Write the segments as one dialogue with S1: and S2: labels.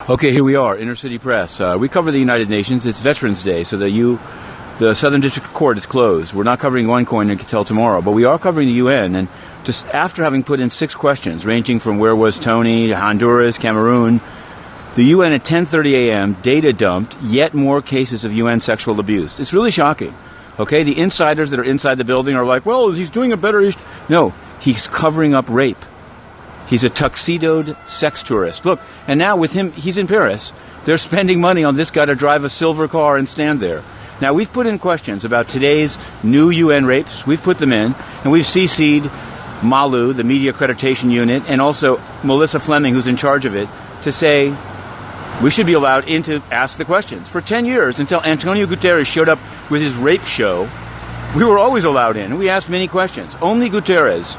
S1: Okay, here we are, Inner City Press. We cover the United Nations. It's Veterans Day, so the Southern District Court is closed. We're not covering OneCoin until tomorrow, but we are covering the UN. And just after having put in 6 questions, ranging from where was Tony, Honduras, Cameroon, the UN at 10:30 a.m. data dumped yet more cases of UN sexual abuse. It's really shocking. Okay, the insiders that are inside the building are like, well, he's doing a better... No, he's covering up rape. He's a tuxedoed sex tourist. Look, and now with him, he's in Paris. They're spending money on this guy to drive a silver car and stand there. Now, we've put in questions about today's new UN rapes. We've put them in, and we've CC'd Malu, the Media Accreditation Unit, and also Melissa Fleming, who's in charge of it, to say we should be allowed in to ask the questions. For 10 years, until Antonio Guterres showed up with his rape show, we were always allowed in, and we asked many questions. Only Guterres,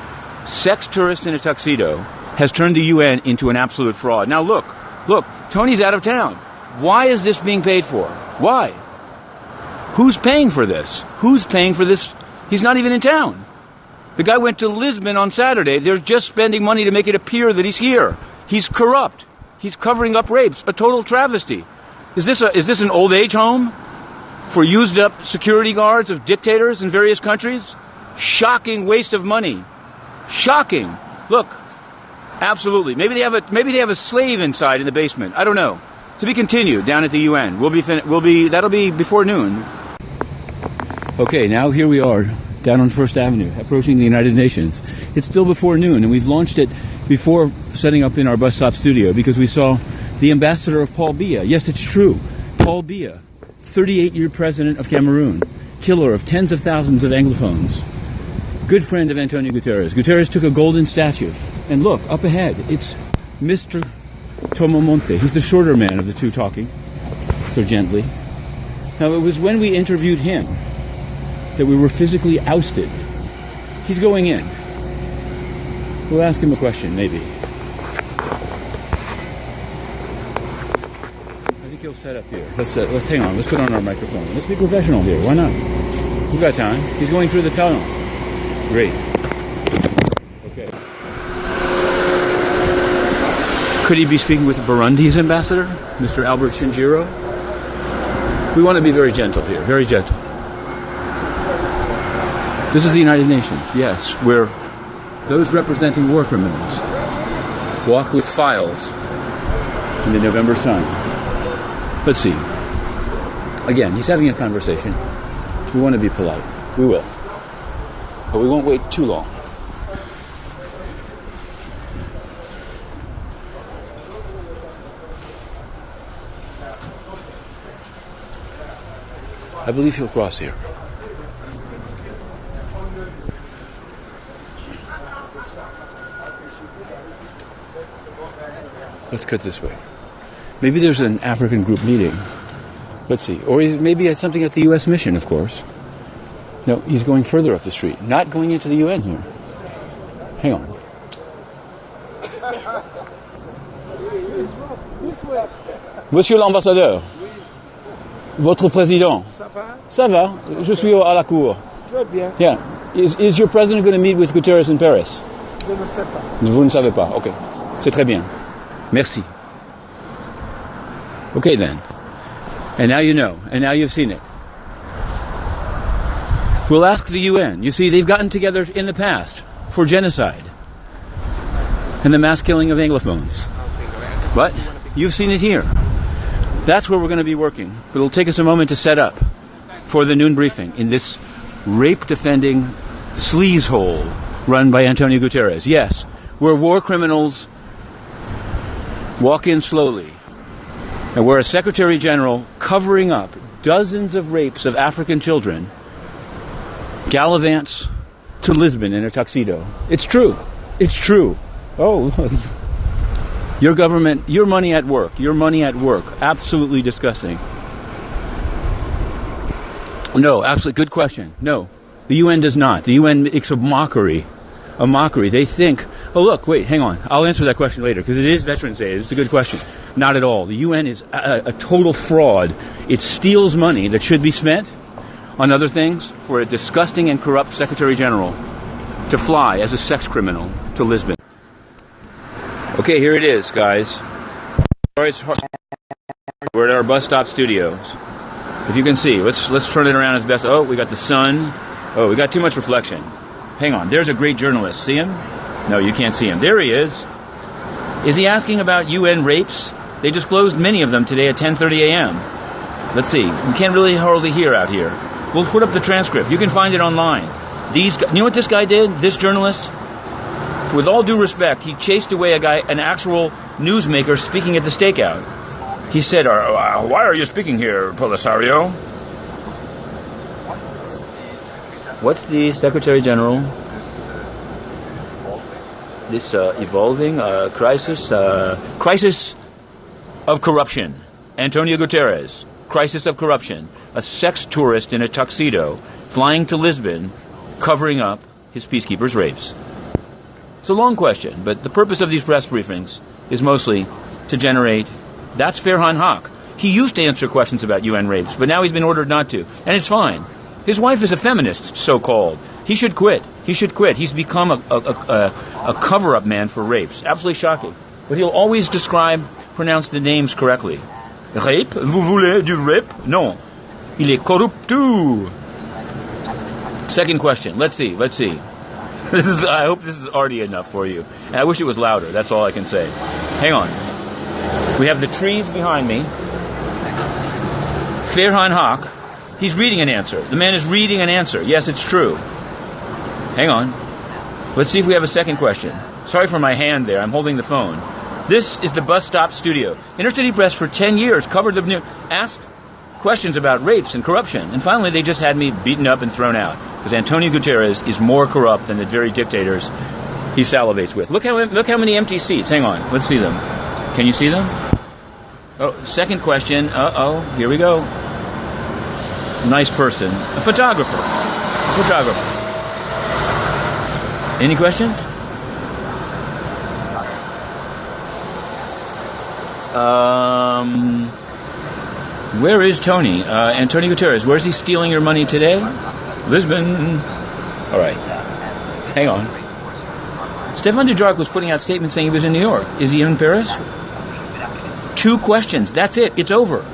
S1: sex tourist in a tuxedo, has turned the UN into an absolute fraud. Now look, Tony's out of town. Why is this being paid for? Why? Who's paying for this? Who's paying for this? He's not even in town. The guy went to Lisbon on Saturday. They're just spending money to make it appear that he's here. He's corrupt. He's covering up rapes. A total travesty. Is this an old age home for used up security guards of dictators in various countries? Shocking waste of money. Shocking. Look. Absolutely. Maybe they have a slave inside in the basement. I don't know. To be continued down at the UN. That'll be before noon. Okay, now here we are down on First Avenue, approaching the United Nations. It's still before noon, and we've launched it before setting up in our bus stop studio because we saw the ambassador of Paul Biya. Yes, it's true. Paul Biya, 38-year president of Cameroon, killer of tens of thousands of Anglophones, good friend of Antonio Guterres. Guterres took a golden statue. And look, up ahead, it's Mr. Tomomonte. He's the shorter man of the two talking, so gently. Now, it was when we interviewed him that we were physically ousted. He's going in. We'll ask him a question, maybe. I think he'll set up here. Let's hang on. Let's put on our microphone. Let's be professional here. Why not? We've got time. He's going through the tunnel. Great. Okay. Could he be speaking with Burundi's ambassador, Mr. Albert Shinjiro? We want to be very gentle here, very gentle. This is the United Nations, yes, where those representing war criminals walk with files in the November sun. Let's see. Again, he's having a conversation. We want to be polite. We will. But we won't wait too long. I believe he'll cross here. Let's cut this way. Maybe there's an African group meeting. Let's see. Or maybe something at the U.S. mission, of course. No, he's going further up the street. Not going into the UN here. Hang on. Monsieur l'ambassadeur. Votre président.
S2: Ça va?
S1: Ça va. Je suis à la cour.
S2: Très bien.
S1: Yeah. Is your president going to meet with Guterres in Paris?
S2: Je ne sais pas.
S1: Vous ne savez pas. Okay. C'est très bien. Merci. Okay then. And now you know. And now you've seen it. We'll ask the UN. You see, they've gotten together in the past for genocide and the mass killing of Anglophones. But you've seen it here. That's where we're going to be working. But it'll take us a moment to set up for the noon briefing in this rape-defending sleaze hole run by Antonio Guterres. Yes, where war criminals walk in slowly and where a Secretary General covering up dozens of rapes of African children gallivants to Lisbon in a tuxedo. It's true. It's true. Oh, your government, your money at work. Absolutely disgusting. No, absolutely. Good question. No, the UN does not. The UN makes a mockery. They think, oh, look, wait, hang on. I'll answer that question later because it is Veterans Day. It's a good question. Not at all. The UN is a total fraud. It steals money that should be spent on other things for a disgusting and corrupt Secretary General to fly as a sex criminal to Lisbon. Okay, here it is, guys. Sorry, it's hard. We're at our bus stop studios. If you can see, let's turn it around as best. Oh, we got the sun. Oh, we got too much reflection. Hang on. There's a great journalist. See him? No, you can't see him. There he is. Is he asking about UN rapes? They disclosed many of them today at 10:30 a.m. Let's see. We can't really hardly hear out here. We'll put up the transcript. You can find it online. You know what this guy did? This journalist? With all due respect, he chased away an actual newsmaker speaking at the stakeout. He said, "Why are you speaking here, Polisario?" What's the Secretary General? This evolving crisis of corruption. Antonio Guterres, crisis of corruption. A sex tourist in a tuxedo flying to Lisbon, covering up his peacekeepers' rapes. It's a long question, but the purpose of these press briefings is mostly to generate. That's Farhan Haq. He used to answer questions about UN rapes, but now he's been ordered not to, and it's fine. His wife is a feminist, so-called. He should quit. He should quit. He's become a cover-up man for rapes. Absolutely shocking. But he'll always pronounce the names correctly. Rape? Vous voulez du rape? Non. Il est corruptu. Second question. Let's see. I hope this is already enough for you. And I wish it was louder. That's all I can say. Hang on. We have the trees behind me. Farhan Haq. He's reading an answer. The man is reading an answer. Yes, it's true. Hang on. Let's see if we have a second question. Sorry for my hand there. I'm holding the phone. This is the bus stop studio. Intercity Press for 10 years covered the news, asked questions about rapes and corruption, and finally they just had me beaten up and thrown out because Antonio Guterres is more corrupt than the very dictators he salivates with. Look how many empty seats. Hang on. Let's see them. Can you see them? Oh, second question. Here we go. Nice person. A photographer. Any questions? Where is Tony? Antonio Guterres. Where's he stealing your money today? Lisbon. All right. Hang on. Stephane Dujarric was putting out statements saying he was in New York. Is he in Paris? 2 questions. That's it. It's over.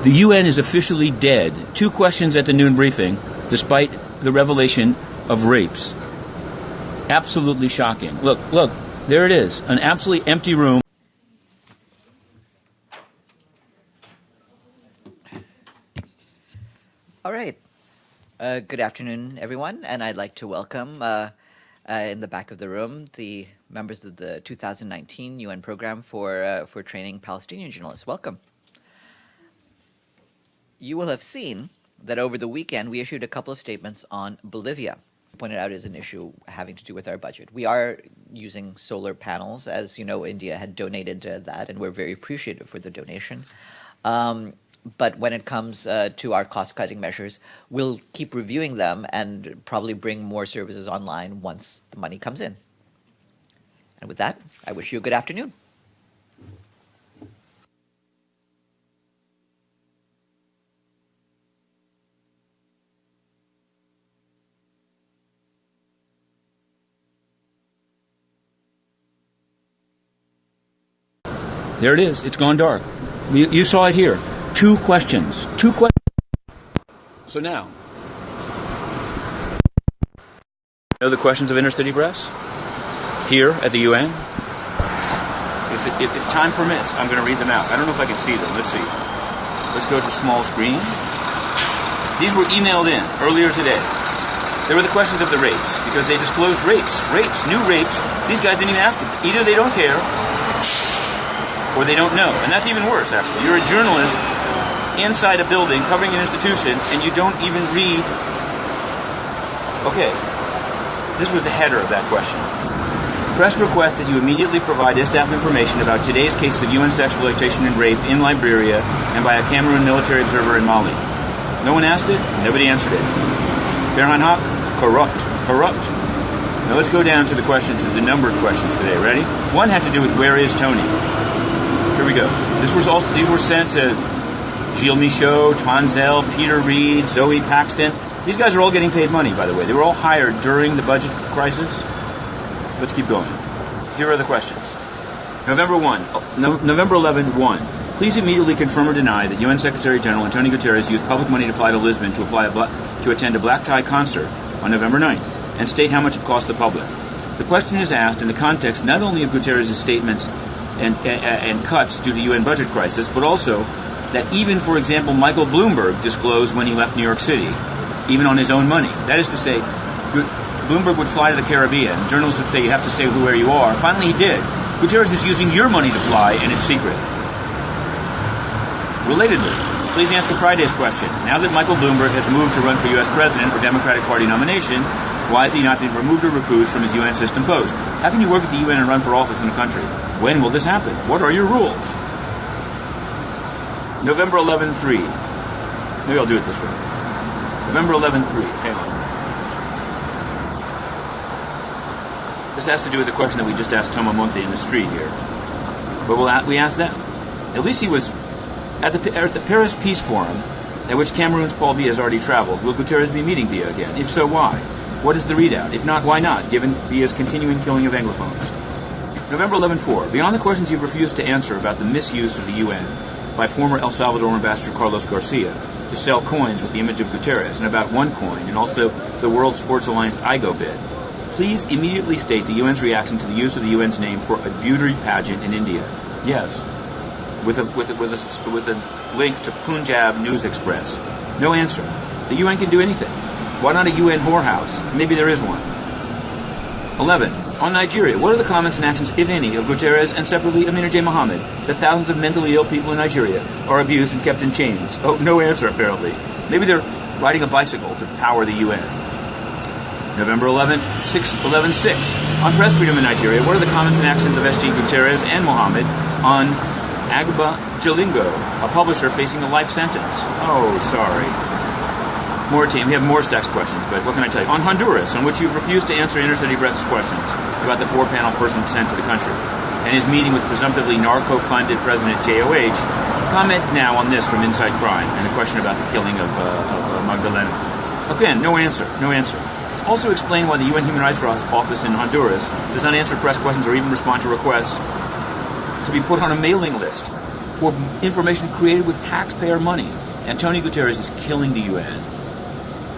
S1: The UN is officially dead. 2 questions at the noon briefing, despite the revelation of rapes. Absolutely shocking. Look, there it is. An absolutely empty room.
S2: All right. Good afternoon, everyone, and I'd like to welcome in the back of the room the members of the 2019 UN program for training Palestinian journalists. Welcome. You will have seen that over the weekend we issued a couple of statements on Bolivia. Pointed out as an issue having to do with our budget. We are using solar panels. As you know, India had donated that, and we're very appreciative for the donation. But when it comes to our cost-cutting measures, we'll keep reviewing them and probably bring more services online once the money comes in. And with that, I wish you a good afternoon.
S1: There it is. It's gone dark. You saw it here. 2 questions. So now, know the questions of Intercity Press here at the UN. If time permits, I'm going to read them out. I don't know if I can see them. Let's see. Let's go to small screen. These were emailed in earlier today. They were the questions of the rapes because they disclosed rapes, new rapes. These guys didn't even ask them. Either they don't care or they don't know. And that's even worse, actually. You're a journalist inside a building covering an institution and you don't even read. Okay. This was the header of that question. Press requests that you immediately provide staff information about today's cases of UN sexual exploitation and rape in Liberia and by a Cameroon military observer in Mali. No one asked it. Nobody answered it. Farhan Haq, corrupt. Now let's go down to the questions, the numbered questions today. Ready? One had to do with where is Tony? Here we go. These were sent to Gilles Michaud, Tonzel, Peter Reed, Zoe Paxton. These guys are all getting paid money, by the way. They were all hired during the budget crisis. Let's keep going. Here are the questions. November 11, 1. Please immediately confirm or deny that UN Secretary General Antonio Guterres used public money to fly to Lisbon to attend a black tie concert on November 9th, and state how much it cost the public. The question is asked in the context not only of Guterres' statements and cuts due to UN budget crisis, but also that even, for example, Michael Bloomberg disclosed when he left New York City, even on his own money. That is to say, Bloomberg would fly to the Caribbean. Journalists would say, you have to say where you are. Finally, he did. Guterres is using your money to fly, and it's secret. Relatedly, please answer Friday's question. Now that Michael Bloomberg has moved to run for U.S. president or Democratic Party nomination, why has he not been removed or recused from his UN system post? How can you work at the UN and run for office in a country? When will this happen? What are your rules? November 11-3. Maybe I'll do it this way. November 11-3. Hang on. This has to do with the question that we just asked Thomas Monte in the street here. But we asked them. At least he was at the Paris Peace Forum, at which Cameroon's Paul Biya has already traveled. Will Guterres be meeting Biya again? If so, why? What is the readout? If not, why not, given Biya's continuing killing of Anglophones? November 11-4. Beyond the questions you've refused to answer about the misuse of the UN by former El Salvador Ambassador Carlos Garcia to sell coins with the image of Guterres, and about OneCoin and also the World Sports Alliance IGO bid, please immediately state the UN's reaction to the use of the UN's name for a beauty pageant in India. Yes. With a link to Punjab News Express. No answer. The UN can do anything. Why not a UN whorehouse? Maybe there is one. 11. On Nigeria, what are the comments and actions, if any, of Guterres and separately Amina J. Mohammed, that thousands of mentally ill people in Nigeria are abused and kept in chains? Oh, no answer, apparently. Maybe they're riding a bicycle to power the UN. November 11-6. On press freedom in Nigeria, what are the comments and actions of SG Guterres and Mohammed on Agba Jalingo, a publisher facing a life sentence? Oh, sorry. We have more sex questions, but what can I tell you? On Honduras, on which you've refused to answer Intercity Press's questions about the four-panel person sent to the country, and his meeting with presumptively narco-funded President JOH, comment now on this from Inside Crime, and a question about the killing of Magdalena. Again, no answer. Also explain why the UN Human Rights Office in Honduras does not answer press questions or even respond to requests to be put on a mailing list for information created with taxpayer money. Antonio Guterres is killing the UN,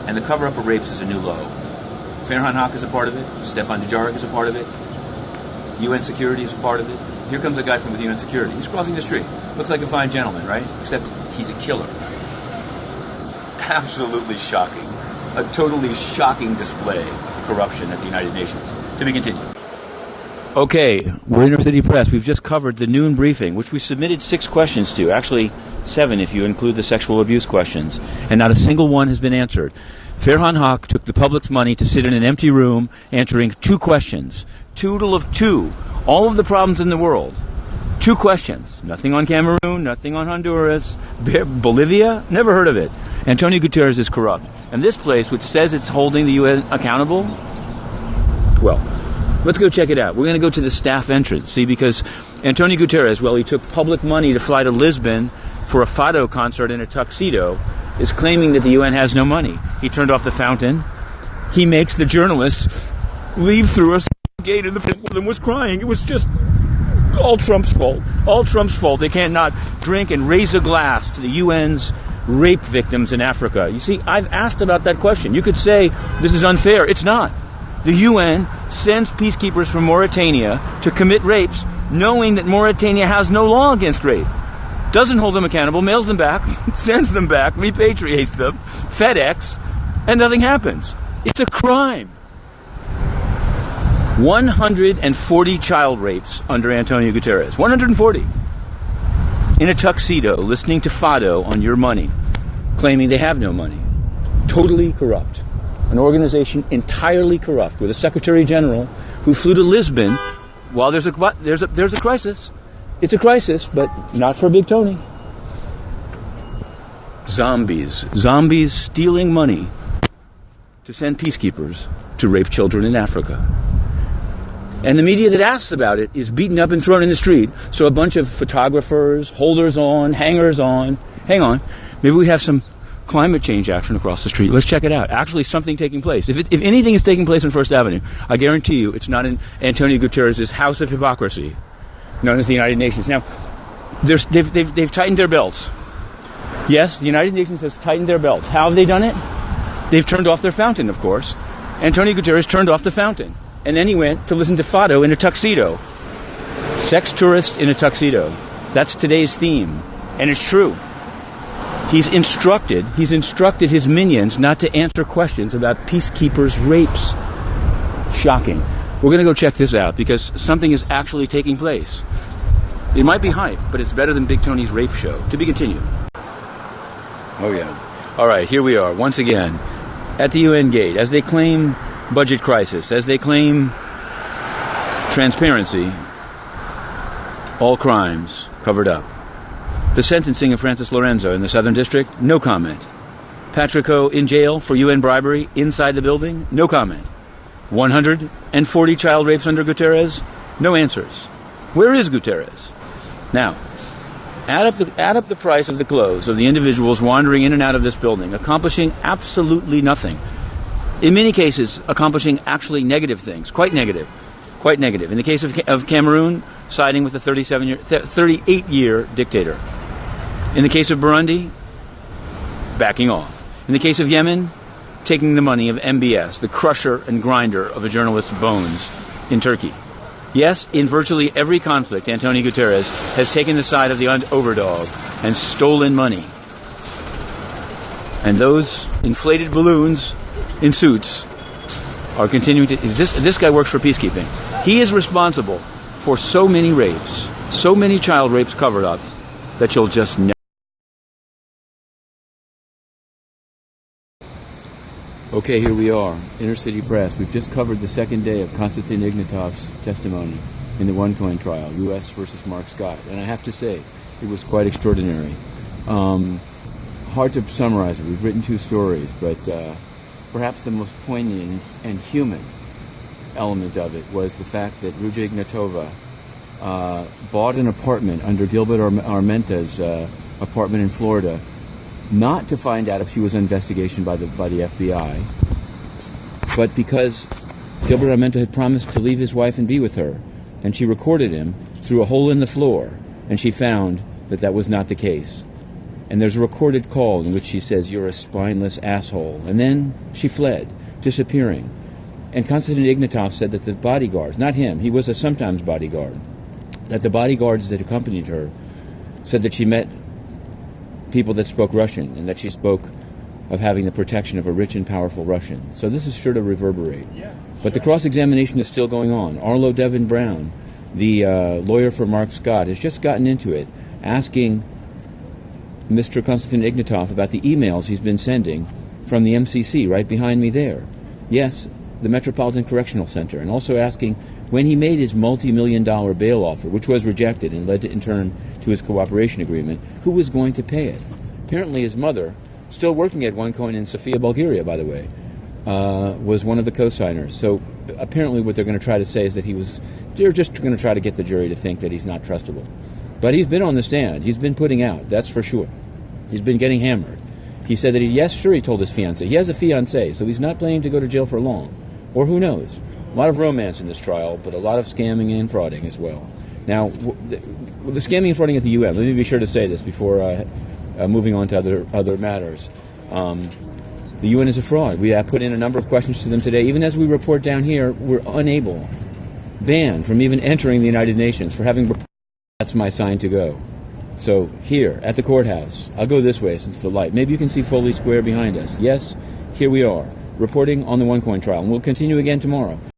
S1: and the cover-up of rapes is a new low. Farhan Haq is a part of it. Stephane Dujarric is a part of it. UN security is a part of it. Here comes a guy from the UN security. He's crossing the street. Looks like a fine gentleman, right? Except he's a killer. Absolutely shocking. A totally shocking display of corruption at the United Nations. To be continued. Okay, we're Intercity Press. We've just covered the noon briefing, which we submitted 6 questions to. Actually, 7 if you include the sexual abuse questions. And not a single one has been answered. Farhan Haq took the public's money to sit in an empty room answering 2 questions. Total of 2. All of the problems in the world. 2 questions. Nothing on Cameroon, nothing on Honduras. Bolivia? Never heard of it. Antonio Guterres is corrupt. And this place, which says it's holding the UN accountable, well, let's go check it out. We're going to go to the staff entrance, see, because Antonio Guterres, well, he took public money to fly to Lisbon for a fado concert in a tuxedo, is claiming that the UN has no money. He turned off the fountain. He makes the journalists leave through a gate, and one of them was crying. It was just all Trump's fault. All Trump's fault. They can't not drink and raise a glass to the UN's rape victims in Africa. You see, I've asked about that question. You could say this is unfair. It's not. The UN sends peacekeepers from Mauritania to commit rapes, knowing that Mauritania has no law against rape. Doesn't hold them accountable, mails them back, sends them back, repatriates them, FedEx, and nothing happens. It's a crime. 140 child rapes under Antonio Guterres. 140. In a tuxedo, listening to fado on your money, claiming they have no money. Totally corrupt. An organization entirely corrupt, with a Secretary General who flew to Lisbon while there's a crisis. It's a crisis, but not for Big Tony. Zombies stealing money to send peacekeepers to rape children in Africa. And the media that asks about it is beaten up and thrown in the street. So a bunch of photographers, holders on, hangers on. Hang on. Maybe we have some climate change action across the street. Let's check it out. Actually, something taking place. If anything is taking place on First Avenue, I guarantee you it's not in Antonio Guterres' house of hypocrisy, known as the United Nations. Now, They've tightened their belts. Yes, the United Nations has tightened their belts. How have they done it? They've turned off their fountain, of course. Antonio Guterres turned off the fountain. And then he went to listen to Fado in a tuxedo. Sex tourist in a tuxedo. That's today's theme. And it's true. He's instructed his minions not to answer questions about peacekeepers' rapes. Shocking. We're going to go check this out because something is actually taking place. It might be hype, but it's better than Big Tony's rape show. To be continued. Oh, yeah. All right, here we are once again at the UN gate as they claim budget crisis, as they claim transparency, all crimes covered up. The sentencing of Francis Lorenzo in the Southern District, no comment. Patrick Ho in jail for UN bribery inside the building, no comment. 140 child rapes under Guterres, no answers. Where is Guterres? Now, add up the price of the clothes of the individuals wandering in and out of this building, accomplishing absolutely nothing. In many cases, accomplishing actually negative things, quite negative. In the case of Cameroon, siding with a 38-year dictator. In the case of Burundi, backing off. In the case of Yemen, taking the money of MBS, the crusher and grinder of a journalist's bones in Turkey. Yes, in virtually every conflict, Antonio Guterres has taken the side of the overdog and stolen money. And those inflated balloons in suits are continuing to... This guy works for peacekeeping. He is responsible for so many rapes, so many child rapes covered up, that you'll just never... Okay, here we are, Inner City Press. We've just covered the second day of Konstantin Ignatov's testimony in the OneCoin trial, U.S. versus Mark Scott. And I have to say, it was quite extraordinary. Hard to summarize it. We've written two stories, but perhaps the most poignant and human element of it was the fact that Ruja Ignatova bought an apartment under Gilbert Armenta's apartment in Florida, not to find out if she was on investigation by the FBI, but because Gilbert Armenta had promised to leave his wife and be with her, and she recorded him through a hole in the floor, and she found that that was not the case. And there's a recorded call in which she says, "You're a spineless asshole," and then she fled, disappearing. And Konstantin Ignatov said that the bodyguards, not him, he was a sometimes bodyguard, that the bodyguards that accompanied her said that she met people that spoke Russian, and that she spoke of having the protection of a rich and powerful Russian. So this is sure to reverberate. But the cross-examination is still going on. Arlo Devin Brown, the lawyer for Mark Scott, has just gotten into it, asking Mr. Konstantin Ignatov about the emails he's been sending from the MCC, right behind me there. Yes, the Metropolitan Correctional Center, and also asking when he made his multi-million-dollar bail offer, which was rejected and led in turn to his cooperation agreement, who was going to pay it. Apparently his mother, still working at OneCoin in Sofia, Bulgaria, by the way, was one of the co-signers. So apparently what they're going to try to say is that they're just going to try to get the jury to think that he's not trustable. But he's been on the stand. He's been putting out, that's for sure. He's been getting hammered. He said that he told his fiancée. He has a fiancée, so he's not planning to go to jail for long. Or who knows? A lot of romance in this trial, but a lot of scamming and frauding as well. Now, the scamming and frauding at the UN, let me be sure to say this before moving on to other matters. The UN is a fraud. We have put in a number of questions to them today. Even as we report down here, we're banned from even entering the United Nations for having... That's my sign to go. So here, at the courthouse, I'll go this way since the light. Maybe you can see Foley Square behind us. Yes, here we are, reporting on the OneCoin trial. And we'll continue again tomorrow.